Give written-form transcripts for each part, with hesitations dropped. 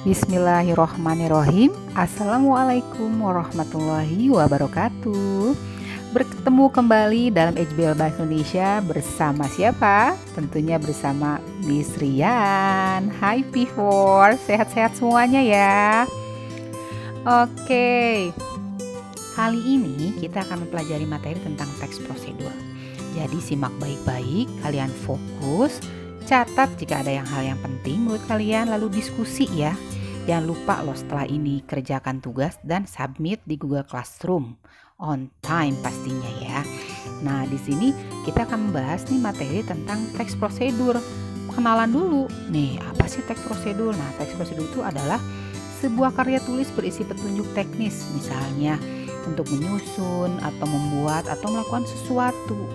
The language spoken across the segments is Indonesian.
Bismillahirrohmanirrohim. Assalamualaikum warahmatullahi wabarakatuh. Bertemu kembali dalam HBL Bahasa Indonesia bersama siapa? Tentunya bersama Miss Rian. Hai P4, sehat-sehat semuanya ya. Oke, kali ini kita akan mempelajari materi tentang teks prosedur. Jadi simak baik-baik, kalian fokus, catat jika ada hal yang penting menurut kalian, lalu diskusi ya. Jangan lupa loh setelah ini kerjakan tugas dan submit di Google Classroom on time pastinya ya. Nah, di sini kita akan membahas nih materi tentang teks prosedur. Kenalan dulu. Nih, apa sih teks prosedur? Nah, teks prosedur itu adalah sebuah karya tulis berisi petunjuk teknis, misalnya untuk menyusun atau membuat atau melakukan sesuatu.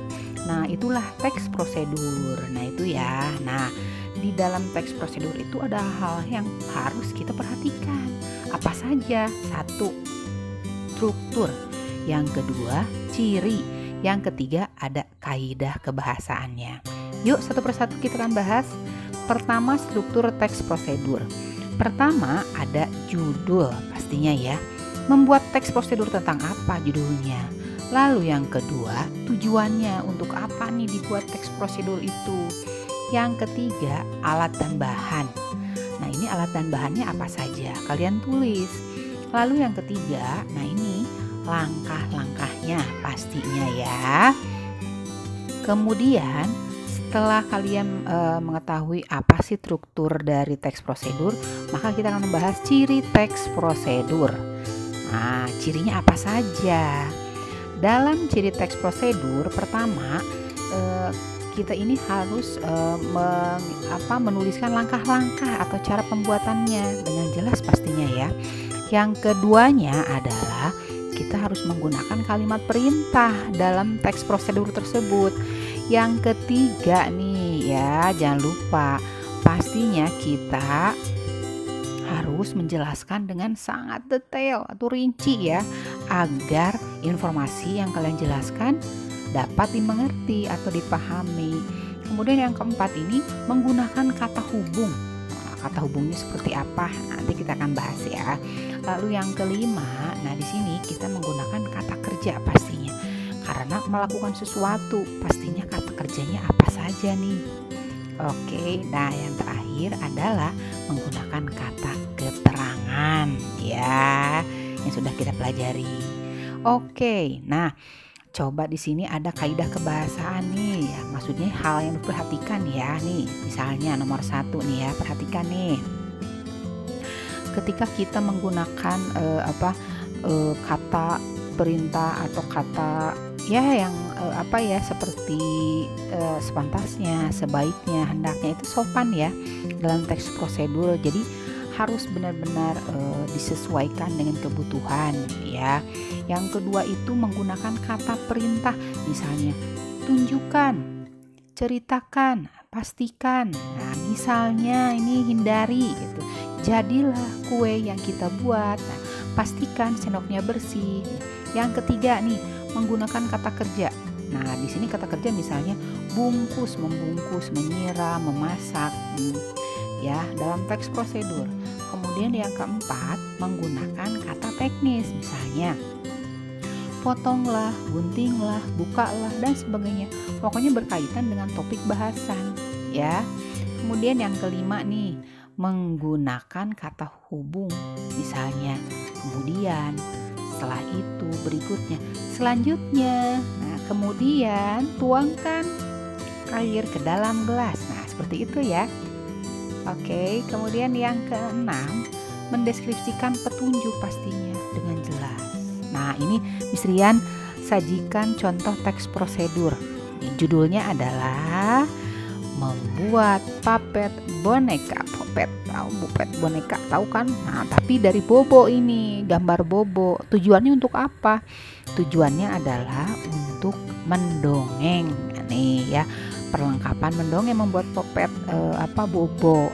Nah, itulah teks prosedur. Nah, itu ya. Nah, di dalam teks prosedur itu ada hal yang harus kita perhatikan. Apa saja? 1. Struktur. Yang kedua, ciri. Yang ketiga, ada kaidah kebahasaannya. Yuk, satu persatu kita akan bahas. Pertama, struktur teks prosedur. Pertama, ada judul pastinya ya. Membuat teks prosedur tentang apa judulnya? Lalu yang kedua, tujuannya untuk apa nih dibuat teks prosedur itu? Yang ketiga, alat dan bahan. Nah, ini alat dan bahannya apa saja? Kalian tulis. Lalu yang ketiga, nah ini langkah-langkahnya pastinya ya. Kemudian setelah kalian mengetahui apa sih struktur dari teks prosedur, maka kita akan membahas ciri teks prosedur. Nah, cirinya apa saja? Dalam ciri teks prosedur, pertama kita ini harus menuliskan langkah-langkah atau cara pembuatannya dengan jelas pastinya ya. Yang keduanya adalah kita harus menggunakan kalimat perintah dalam teks prosedur tersebut. Yang ketiga nih ya, jangan lupa pastinya kita harus menjelaskan dengan sangat detail atau rinci ya, agar informasi yang kalian jelaskan dapat dimengerti atau dipahami. Kemudian yang keempat ini menggunakan kata hubung. Nah, kata hubungnya seperti apa? Nanti kita akan bahas ya. Lalu yang kelima, nah di sini kita menggunakan kata kerja pastinya. Karena melakukan sesuatu, pastinya kata kerjanya apa saja nih. Oke, nah yang terakhir adalah menggunakan kata keterangan ya, yang sudah kita pelajari. Oke, nah coba di sini ada kaidah kebahasaan nih ya, maksudnya hal yang diperhatikan ya nih. Misalnya nomor 1 nih ya, perhatikan nih. Ketika kita menggunakan kata perintah atau kata ya yang seperti sepantasnya, sebaiknya, hendaknya, itu sopan ya dalam teks prosedur. Jadi harus benar-benar disesuaikan dengan kebutuhan ya. Yang kedua itu menggunakan kata perintah, misalnya tunjukkan, ceritakan, pastikan. Nah, misalnya ini hindari gitu. Jadilah kue yang kita buat. Nah, pastikan sendoknya bersih. Yang ketiga nih, menggunakan kata kerja. Nah, di sini kata kerja misalnya bungkus, membungkus, menyiram, memasak ya dalam teks prosedur. Kemudian yang keempat, menggunakan kata teknis, misalnya potonglah, guntinglah, bukalah dan sebagainya. Pokoknya berkaitan dengan topik bahasan ya. Kemudian yang kelima nih, menggunakan kata hubung, misalnya kemudian, setelah itu, berikutnya, selanjutnya. Nah, kemudian tuangkan air ke dalam gelas. Nah, seperti itu ya. Oke, kemudian yang keenam, mendeskripsikan petunjuk pastinya dengan jelas. Nah, ini Miss Rian sajikan contoh teks prosedur. Judulnya adalah membuat puppet boneka. Puppet, tahu puppet boneka, tahu kan? Nah, tapi dari bobo ini, gambar bobo. Tujuannya untuk apa? Tujuannya adalah untuk mendongeng. Nih ya, perlengkapan mendongeng membuat puppet bobo.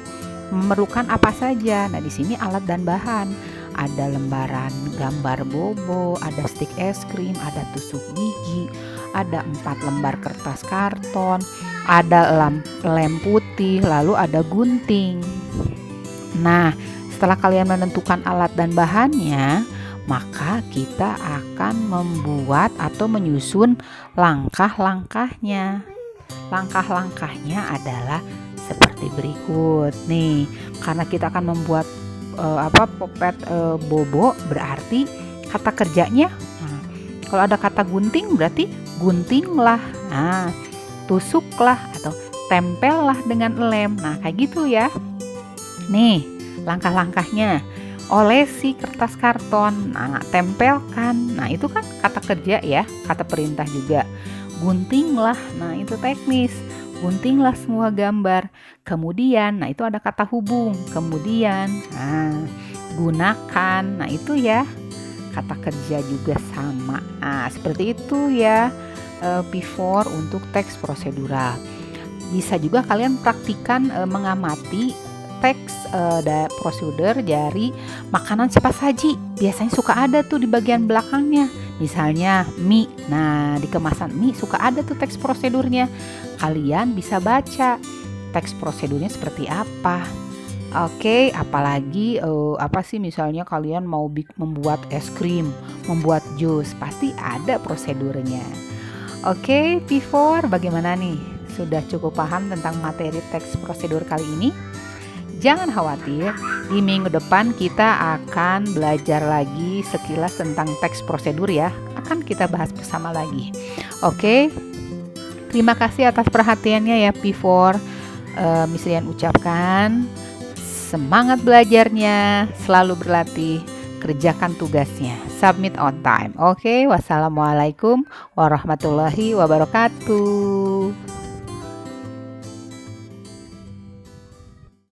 Memerlukan apa saja? Nah, di sini alat dan bahan. Ada lembaran gambar bobo, ada stik es krim, ada tusuk gigi, ada 4 lembar kertas karton, ada lem putih, lalu ada gunting. Nah, setelah kalian menentukan alat dan bahannya, maka kita akan membuat atau menyusun langkah-langkahnya. Langkah-langkahnya adalah seperti berikut. Nih, karena kita akan membuat popet bobo, berarti kata kerjanya, kalau ada kata gunting berarti guntinglah, tusuklah atau tempellah dengan lem. Nah, kayak gitu ya. Nih, langkah-langkahnya. Olesi kertas karton, tempelkan. Nah, itu kan kata kerja ya, kata perintah juga. Guntinglah, nah itu teknis. Guntinglah semua gambar. Kemudian, nah itu ada kata hubung. Kemudian, gunakan. Nah, itu ya, kata kerja juga sama. Nah, seperti itu ya, before untuk teks prosedural. Bisa juga kalian praktikan mengamati teks prosedur dari makanan cepat saji. Biasanya suka ada tuh di bagian belakangnya. Misalnya mie. Nah, di kemasan mie suka ada tuh teks prosedurnya. Kalian bisa baca teks prosedurnya seperti apa. Oke, apalagi misalnya kalian mau membuat es krim, membuat jus, pasti ada prosedurnya. Oke, before bagaimana nih? Sudah cukup paham tentang materi teks prosedur kali ini? Jangan khawatir, di minggu depan kita akan belajar lagi sekilas tentang teks prosedur ya. Akan kita bahas bersama lagi. Oke, terima kasih atas perhatiannya ya before. Miss Rian ucapkan semangat belajarnya, selalu berlatih, kerjakan tugasnya, submit on time. Oke, wassalamualaikum warahmatullahi wabarakatuh.